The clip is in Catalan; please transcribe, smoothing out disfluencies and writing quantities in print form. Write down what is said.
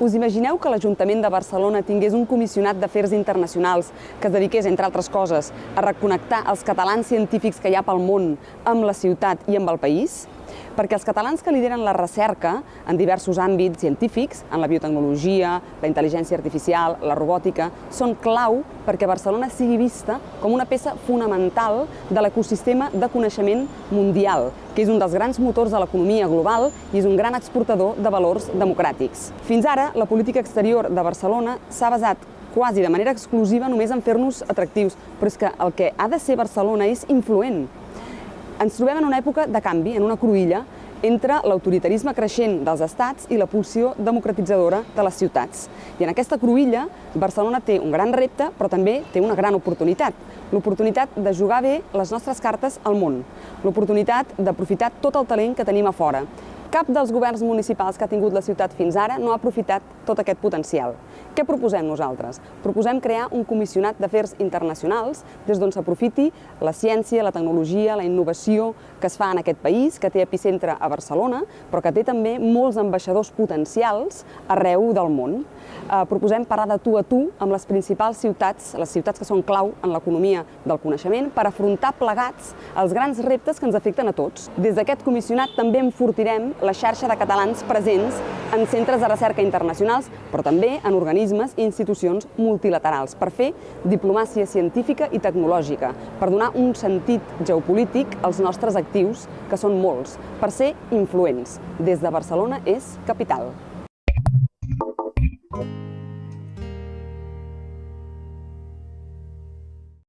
Us imagineu que l'Ajuntament de Barcelona tingués un comissionat d'afers internacionals que es dediqués, entre altres coses, a reconnectar els catalans científics que hi ha pel món amb la ciutat i amb el país? Perquè els catalans que lideren la recerca en diversos àmbits científics, en la biotecnologia, la intel·ligència artificial, la robòtica, són clau perquè Barcelona sigui vista com una peça fonamental de l'ecosistema de coneixement mundial, que és un dels grans motors de l'economia global i és un gran exportador de valors democràtics. Fins ara, la política exterior de Barcelona s'ha basat quasi de manera exclusiva només en fer-nos atractius, però és que el que ha de ser Barcelona és influent. Ens trobem en una època de canvi, en una cruïlla, entre l'autoritarisme creixent dels estats i la pulsió democratitzadora de les ciutats. I en aquesta cruïlla, Barcelona té un gran repte, però també té una gran oportunitat. L'oportunitat de jugar bé les nostres cartes al món. L'oportunitat d'aprofitar tot el talent que tenim a fora. Cap dels governs municipals que ha tingut la ciutat fins ara no ha aprofitat tot aquest potencial. Què proposem nosaltres? Proposem crear un comissionat d'afers internacionals des d'on s'aprofiti la ciència, la tecnologia, la innovació que es fa en aquest país, que té epicentre a Barcelona, però que té també molts ambaixadors potencials arreu del món. Proposem parlar de tu a tu amb les principals ciutats, les ciutats que són clau en l'economia del coneixement, per afrontar plegats els grans reptes que ens afecten a tots. Des d'aquest comissionat també enfortirem la xarxa de catalans presents en centres de recerca internacionals, però també en organismes i institucions multilaterals, per fer diplomàcia científica i tecnològica, per donar un sentit geopolític als nostres actius, que són molts, per ser influents. Des de Barcelona és capital.